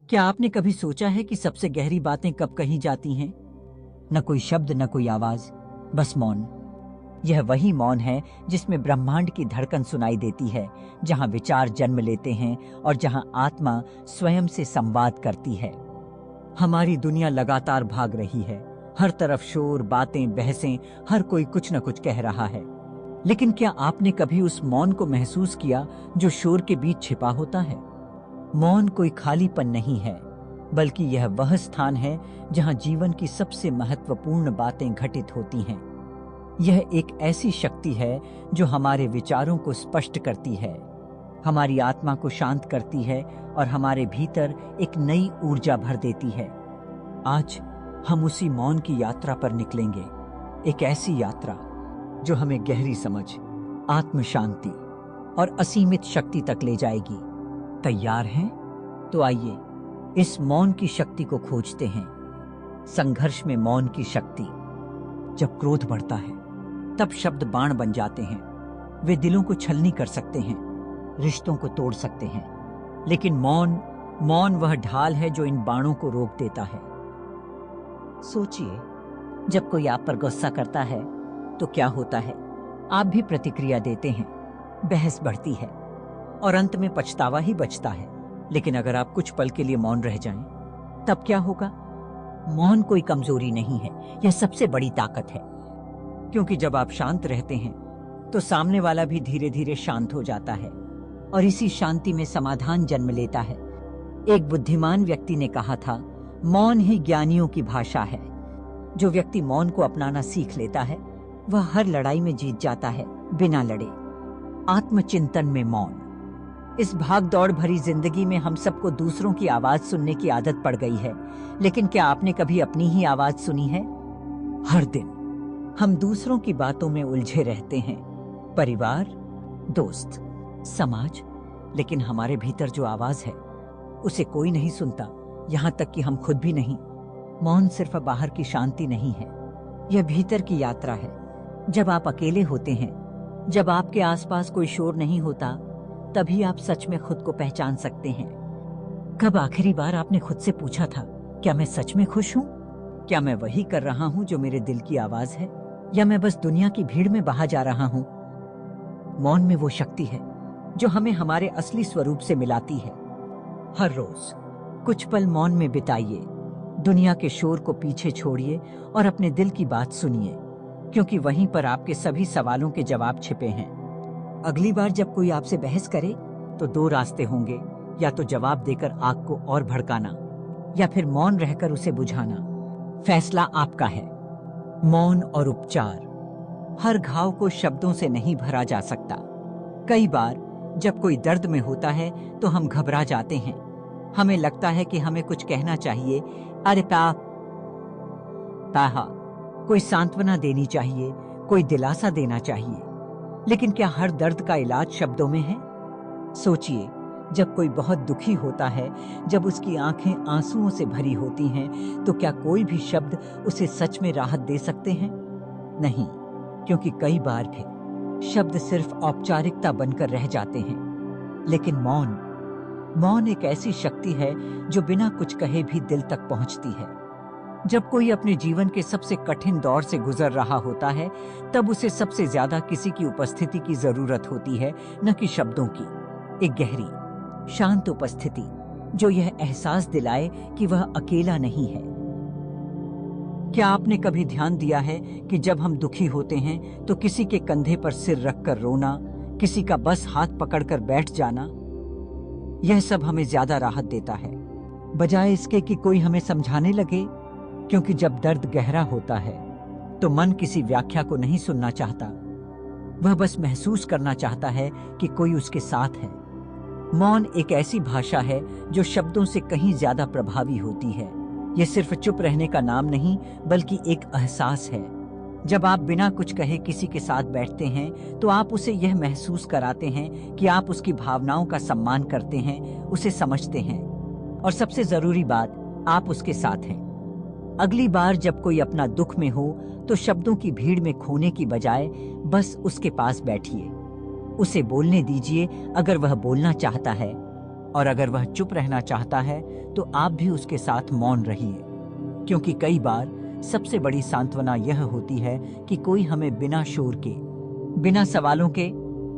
क्या आपने कभी सोचा है कि सबसे गहरी बातें कब कही जाती हैं? न कोई शब्द, न कोई आवाज, बस मौन। यह वही मौन है जिसमें ब्रह्मांड की धड़कन सुनाई देती है, जहां विचार जन्म लेते हैं और जहां आत्मा स्वयं से संवाद करती है। हमारी दुनिया लगातार भाग रही है। हर तरफ शोर, बातें, बहसें, हर कोई कुछ न कुछ कह रहा है। लेकिन क्या आपने कभी उस मौन को महसूस किया जो शोर के बीच छिपा होता है? मौन कोई खालीपन नहीं है, बल्कि यह वह स्थान है जहां जीवन की सबसे महत्वपूर्ण बातें घटित होती हैं। यह एक ऐसी शक्ति है जो हमारे विचारों को स्पष्ट करती है, हमारी आत्मा को शांत करती है और हमारे भीतर एक नई ऊर्जा भर देती है। आज हम उसी मौन की यात्रा पर निकलेंगे, एक ऐसी यात्रा जो हमें गहरी समझ, आत्म शांति और असीमित शक्ति तक ले जाएगी। तैयार हैं? तो आइए इस मौन की शक्ति को खोजते हैं। संघर्ष में मौन की शक्ति। जब क्रोध बढ़ता है तब शब्द बाण बन जाते हैं। वे दिलों को छलनी कर सकते हैं, रिश्तों को तोड़ सकते हैं, लेकिन मौन वह ढाल है जो इन बाणों को रोक देता है। सोचिए, जब कोई आप पर गुस्सा करता है तो क्या होता है? आप भी प्रतिक्रिया देते हैं, बहस बढ़ती है और अंत में पछतावा ही बचता है। लेकिन अगर आप कुछ पल के लिए मौन रह जाएं, तब क्या होगा? मौन कोई कमजोरी नहीं है, यह सबसे बड़ी ताकत है। क्योंकि जब आप शांत रहते हैं तो सामने वाला भी धीरे धीरे शांत हो जाता है और इसी शांति में समाधान जन्म लेता है। एक बुद्धिमान व्यक्ति ने कहा था, मौन ही ज्ञानियों की भाषा है। जो व्यक्ति मौन को अपनाना सीख लेता है वह हर लड़ाई में जीत जाता है, बिना लड़े। आत्मचिंतन में मौन। इस भाग दौड़ भरी जिंदगी में हम सबको दूसरों की आवाज सुनने की आदत पड़ गई है, लेकिन क्या आपने कभी अपनी ही आवाज सुनी है? हर दिन हम दूसरों की बातों में उलझे रहते हैं, परिवार, दोस्त, समाज, लेकिन हमारे भीतर जो आवाज है उसे कोई नहीं सुनता, यहां तक कि हम खुद भी नहीं। मौन सिर्फ बाहर की शांति नहीं है, यह भीतर की यात्रा है। जब आप अकेले होते हैं, जब आपके आसपास कोई शोर नहीं होता, तभी आप सच में खुद को पहचान सकते हैं। कब आखिरी बार आपने खुद से पूछा था, क्या मैं सच में खुश हूं? क्या मैं वही कर रहा हूं जो मेरे दिल की आवाज है, या मैं बस दुनिया की भीड़ में बहा जा रहा हूं? मौन में वो शक्ति है जो हमें हमारे असली स्वरूप से मिलाती है। हर रोज कुछ पल मौन में बिताइए, दुनिया के शोर को पीछे छोड़िए और अपने दिल की बात सुनिए, क्योंकि वहीं पर आपके सभी सवालों के जवाब छिपे हैं। अगली बार जब कोई आपसे बहस करे तो दो रास्ते होंगे, या तो जवाब देकर आग को और भड़काना, या फिर मौन रहकर उसे बुझाना। फैसला आपका है। मौन और उपचार। हर घाव को शब्दों से नहीं भरा जा सकता। कई बार जब कोई दर्द में होता है तो हम घबरा जाते हैं। हमें लगता है कि हमें कुछ कहना चाहिए, अरे ताहा, कोई सांत्वना देनी चाहिए, कोई दिलासा देना चाहिए। लेकिन क्या हर दर्द का इलाज शब्दों में है? सोचिए, जब कोई बहुत दुखी होता है, जब उसकी आंखें आंसुओं से भरी होती हैं, तो क्या कोई भी शब्द उसे सच में राहत दे सकते हैं? नहीं, क्योंकि कई बार भी शब्द सिर्फ औपचारिकता बनकर रह जाते हैं। लेकिन मौन एक ऐसी शक्ति है जो बिना कुछ कहे भी दिल तक पहुंचती है। जब कोई अपने जीवन के सबसे कठिन दौर से गुजर रहा होता है, तब उसे सबसे ज्यादा किसी की उपस्थिति की जरूरत होती है, न कि शब्दों की। एक गहरी, शांत उपस्थिति जो यह एहसास दिलाए कि वह अकेला नहीं है। क्या आपने कभी ध्यान दिया है कि जब हम दुखी होते हैं तो किसी के कंधे पर सिर रखकर रोना, किसी का बस हाथ पकड़कर बैठ जाना, यह सब हमें ज्यादा राहत देता है, बजाय इसके कि कोई हमें समझाने लगे। क्योंकि जब दर्द गहरा होता है तो मन किसी व्याख्या को नहीं सुनना चाहता, वह बस महसूस करना चाहता है कि कोई उसके साथ है। मौन एक ऐसी भाषा है जो शब्दों से कहीं ज्यादा प्रभावी होती है। यह सिर्फ चुप रहने का नाम नहीं, बल्कि एक एहसास है। जब आप बिना कुछ कहे किसी के साथ बैठते हैं तो आप उसे यह महसूस कराते हैं कि आप उसकी भावनाओं का सम्मान करते हैं, उसे समझते हैं, और सबसे जरूरी बात, आप उसके साथ हैं। अगली बार जब कोई अपना दुख में हो तो शब्दों की भीड़ में खोने की बजाय बस उसके पास बैठिए, उसे बोलने दीजिए अगर वह बोलना चाहता है, और अगर वह चुप रहना चाहता है तो आप भी उसके साथ मौन रहिए, क्योंकि कई बार सबसे बड़ी सांत्वना यह होती है कि कोई हमें बिना शोर के, बिना सवालों के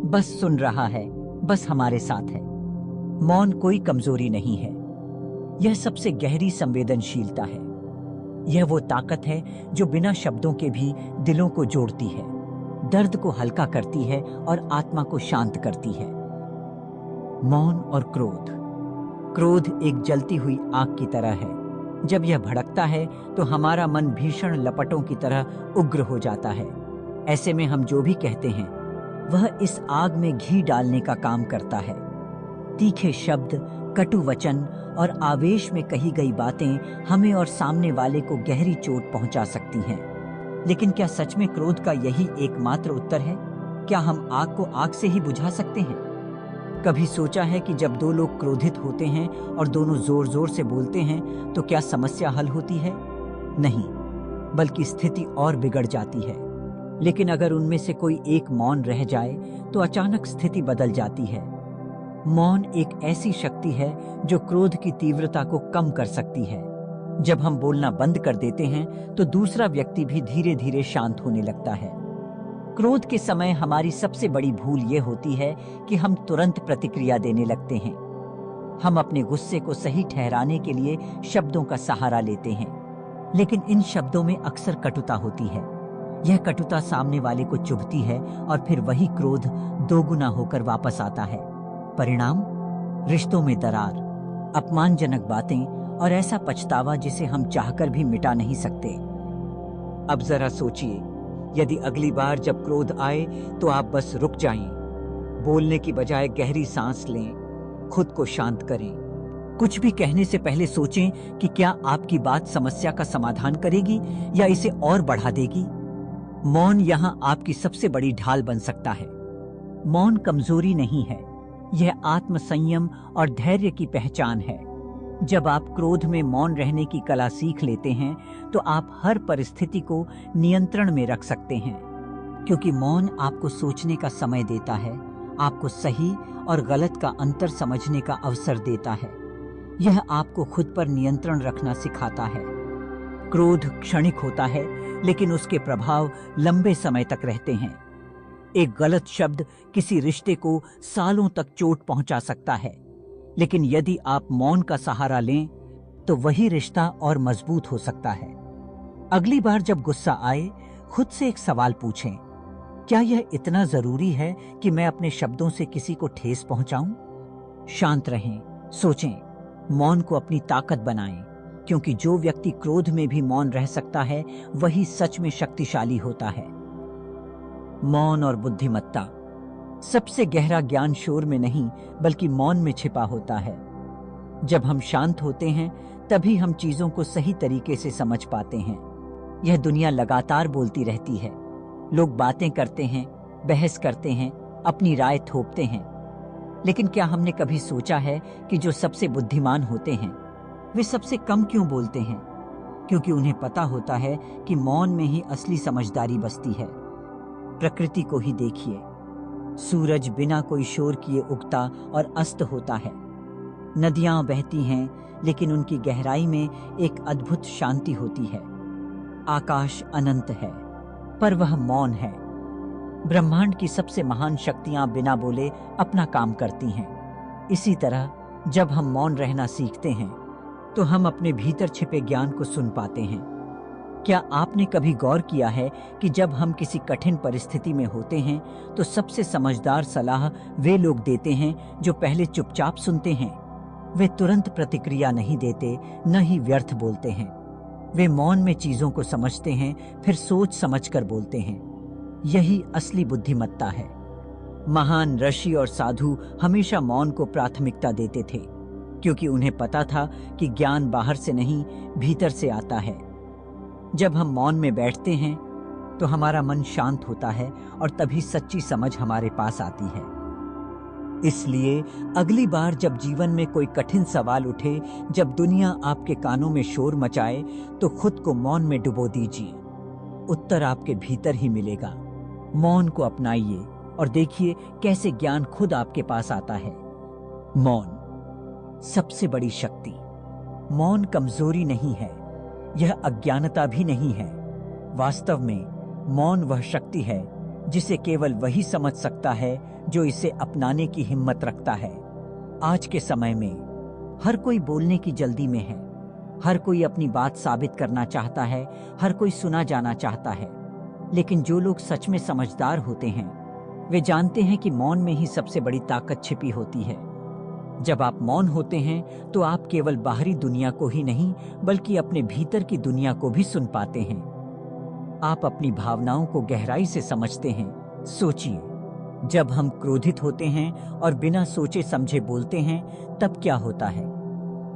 बस सुन रहा है, बस हमारे साथ है। मौन कोई कमजोरी नहीं है, यह सबसे गहरी संवेदनशीलता है। यह वो ताकत है जो बिना शब्दों के भी दिलों को जोड़ती है, दर्द को हल्का करती है और आत्मा को शांत करती है। मौन और क्रोध। क्रोध एक जलती हुई आग की तरह है। जब यह भड़कता है तो हमारा मन भीषण लपटों की तरह उग्र हो जाता है। ऐसे में हम जो भी कहते हैं वह इस आग में घी डालने का काम करता है। तीखे शब्द, कटु वचन और आवेश में कही गई बातें हमें और सामने वाले को गहरी चोट पहुंचा सकती हैं। लेकिन क्या सच में क्रोध का यही एकमात्र उत्तर है? क्या हम आग को आग से ही बुझा सकते हैं? कभी सोचा है कि जब दो लोग क्रोधित होते हैं और दोनों जोर जोर से बोलते हैं तो क्या समस्या हल होती है? नहीं, बल्कि स्थिति और बिगड़ जाती है। लेकिन अगर उनमें से कोई एक मौन रह जाए तो अचानक स्थिति बदल जाती है। मौन एक ऐसी शक्ति है जो क्रोध की तीव्रता को कम कर सकती है। जब हम बोलना बंद कर देते हैं तो दूसरा व्यक्ति भी धीरे धीरे शांत होने लगता है। क्रोध के समय हमारी सबसे बड़ी भूल यह होती है कि हम तुरंत प्रतिक्रिया देने लगते हैं। हम अपने गुस्से को सही ठहराने के लिए शब्दों का सहारा लेते हैं, लेकिन इन शब्दों में अक्सर कटुता होती है। यह कटुता सामने वाले को चुभती है और फिर वही क्रोध दोगुना होकर वापस आता है। परिणाम? रिश्तों में दरार, अपमानजनक बातें और ऐसा पछतावा जिसे हम चाहकर भी मिटा नहीं सकते। अब जरा सोचिए, यदि अगली बार जब क्रोध आए तो आप बस रुक जाएं, बोलने की बजाय गहरी सांस लें, खुद को शांत करें। कुछ भी कहने से पहले सोचें कि क्या आपकी बात समस्या का समाधान करेगी या इसे और बढ़ा देगी। मौन यहां आपकी सबसे बड़ी ढाल बन सकता है। मौन कमजोरी नहीं है, यह आत्मसंयम और धैर्य की पहचान है। जब आप क्रोध में मौन रहने की कला सीख लेते हैं तो आप हर परिस्थिति को नियंत्रण में रख सकते हैं, क्योंकि मौन आपको सोचने का समय देता है, आपको सही और गलत का अंतर समझने का अवसर देता है। यह आपको खुद पर नियंत्रण रखना सिखाता है। क्रोध क्षणिक होता है, लेकिन उसके प्रभाव लंबे समय तक रहते हैं। एक गलत शब्द किसी रिश्ते को सालों तक चोट पहुंचा सकता है, लेकिन यदि आप मौन का सहारा लें तो वही रिश्ता और मजबूत हो सकता है। अगली बार जब गुस्सा आए, खुद से एक सवाल पूछें, क्या यह इतना जरूरी है कि मैं अपने शब्दों से किसी को ठेस पहुंचाऊं? शांत रहें, सोचें, मौन को अपनी ताकत बनाएं, क्योंकि जो व्यक्ति क्रोध में भी मौन रह सकता है वही सच में शक्तिशाली होता है। मौन और बुद्धिमत्ता। सबसे गहरा ज्ञान शोर में नहीं बल्कि मौन में छिपा होता है। जब हम शांत होते हैं तभी हम चीजों को सही तरीके से समझ पाते हैं। यह दुनिया लगातार बोलती रहती है, लोग बातें करते हैं, बहस करते हैं, अपनी राय थोपते हैं, लेकिन क्या हमने कभी सोचा है कि जो सबसे बुद्धिमान होते हैं वे सबसे कम क्यों बोलते हैं? क्योंकि उन्हें पता होता है कि मौन में ही असली समझदारी बसती है। प्रकृति को ही देखिए, सूरज बिना कोई शोर किए उगता और अस्त होता है। नदियां बहती हैं, लेकिन उनकी गहराई में एक अद्भुत शांति होती है। आकाश अनंत है, पर वह मौन है। ब्रह्मांड की सबसे महान शक्तियां बिना बोले अपना काम करती हैं। इसी तरह जब हम मौन रहना सीखते हैं तो हम अपने भीतर छिपे ज्ञान को सुन पाते हैं। क्या आपने कभी गौर किया है कि जब हम किसी कठिन परिस्थिति में होते हैं तो सबसे समझदार सलाह वे लोग देते हैं जो पहले चुपचाप सुनते हैं। वे तुरंत प्रतिक्रिया नहीं देते, न ही व्यर्थ बोलते हैं। वे मौन में चीजों को समझते हैं, फिर सोच समझकर बोलते हैं। यही असली बुद्धिमत्ता है। महान ऋषि और साधु हमेशा मौन को प्राथमिकता देते थे, क्योंकि उन्हें पता था कि ज्ञान बाहर से नहीं, भीतर से आता है। जब हम मौन में बैठते हैं तो हमारा मन शांत होता है और तभी सच्ची समझ हमारे पास आती है। इसलिए अगली बार जब जीवन में कोई कठिन सवाल उठे, जब दुनिया आपके कानों में शोर मचाए, तो खुद को मौन में डुबो दीजिए। उत्तर आपके भीतर ही मिलेगा। मौन को अपनाइए और देखिए कैसे ज्ञान खुद आपके पास आता है। मौन सबसे बड़ी शक्ति। मौन कमजोरी नहीं है, यह अज्ञानता भी नहीं है। वास्तव में मौन वह शक्ति है जिसे केवल वही समझ सकता है जो इसे अपनाने की हिम्मत रखता है। आज के समय में हर कोई बोलने की जल्दी में है, हर कोई अपनी बात साबित करना चाहता है, हर कोई सुना जाना चाहता है। लेकिन जो लोग सच में समझदार होते हैं वे जानते हैं कि मौन में ही सबसे बड़ी ताकत छिपी होती है। जब आप मौन होते हैं तो आप केवल बाहरी दुनिया को ही नहीं बल्कि अपने भीतर की दुनिया को भी सुन पाते हैं। आप अपनी भावनाओं को गहराई से समझते हैं। सोचिए, जब हम क्रोधित होते हैं और बिना सोचे समझे बोलते हैं तब क्या होता है?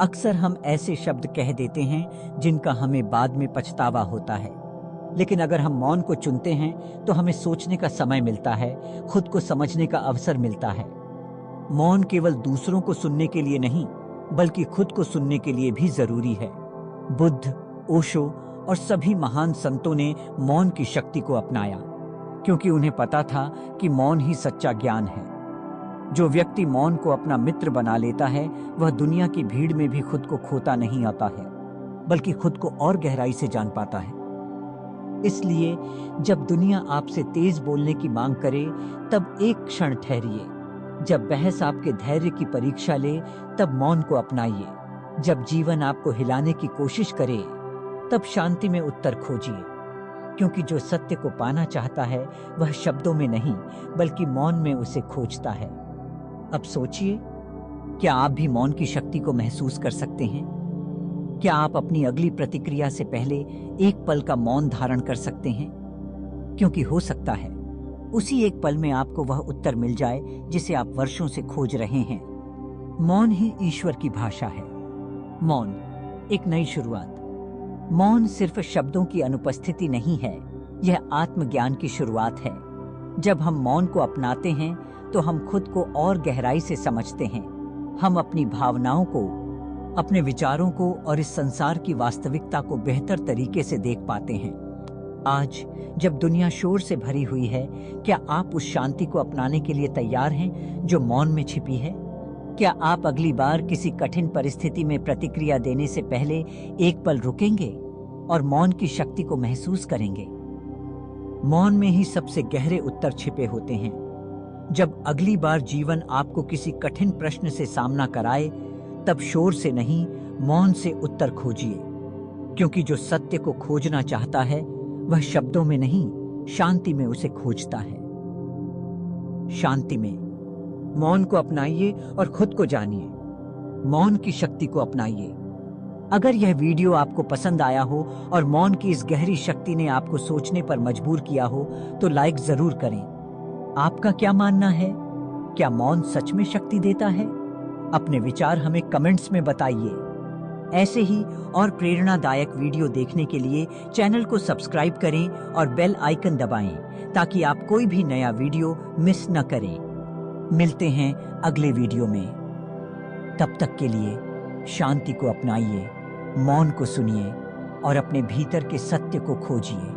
अक्सर हम ऐसे शब्द कह देते हैं जिनका हमें बाद में पछतावा होता है। लेकिन अगर हम मौन को चुनते हैं तो हमें सोचने का समय मिलता है, खुद को समझने का अवसर मिलता है। मौन केवल दूसरों को सुनने के लिए नहीं बल्कि खुद को सुनने के लिए भी जरूरी है। बुद्ध, ओशो और सभी महान संतों ने मौन की शक्ति को अपनाया क्योंकि उन्हें पता था कि मौन ही सच्चा ज्ञान है। जो व्यक्ति मौन को अपना मित्र बना लेता है वह दुनिया की भीड़ में भी खुद को खोता नहीं आता है बल्कि खुद को और गहराई से जान पाता है। इसलिए जब दुनिया आपसे तेज बोलने की मांग करे तब एक क्षण ठहरिए। जब बहस आपके धैर्य की परीक्षा ले तब मौन को अपनाइए। जब जीवन आपको हिलाने की कोशिश करे तब शांति में उत्तर खोजिए, क्योंकि जो सत्य को पाना चाहता है वह शब्दों में नहीं बल्कि मौन में उसे खोजता है। अब सोचिए, क्या आप भी मौन की शक्ति को महसूस कर सकते हैं? क्या आप अपनी अगली प्रतिक्रिया से पहले एक पल का मौन धारण कर सकते हैं? क्योंकि हो सकता है उसी एक पल में आपको वह उत्तर मिल जाए जिसे आप वर्षों से खोज रहे हैं। मौन ही ईश्वर की भाषा है। मौन एक नई शुरुआत। मौन सिर्फ शब्दों की अनुपस्थिति नहीं है, यह आत्मज्ञान की शुरुआत है। जब हम मौन को अपनाते हैं तो हम खुद को और गहराई से समझते हैं। हम अपनी भावनाओं को, अपने विचारों को और इस संसार की वास्तविकता को बेहतर तरीके से देख पाते हैं। आज जब दुनिया शोर से भरी हुई है, क्या आप उस शांति को अपनाने के लिए तैयार हैं जो मौन में छिपी है? क्या आप अगली बार किसी कठिन परिस्थिति में प्रतिक्रिया देने से पहले एक पल रुकेंगे और मौन की शक्ति को महसूस करेंगे? मौन में ही सबसे गहरे उत्तर छिपे होते हैं। जब अगली बार जीवन आपको किसी कठिन प्रश्न से सामना कराए तब शोर से नहीं, मौन से उत्तर खोजिए, क्योंकि जो सत्य को खोजना चाहता है वह शब्दों में नहीं, शांति में उसे खोजता है। शांति में मौन को अपनाइए और खुद को जानिए। मौन की शक्ति को अपनाइए। अगर यह वीडियो आपको पसंद आया हो और मौन की इस गहरी शक्ति ने आपको सोचने पर मजबूर किया हो तो लाइक जरूर करें। आपका क्या मानना है? क्या मौन सच में शक्ति देता है? अपने विचार हमें कमेंट्स में बताइए। ऐसे ही और प्रेरणादायक वीडियो देखने के लिए चैनल को सब्सक्राइब करें और बेल आइकन दबाएं ताकि आप कोई भी नया वीडियो मिस न करें। मिलते हैं अगले वीडियो में। तब तक के लिए शांति को अपनाइए, मौन को सुनिए और अपने भीतर के सत्य को खोजिए।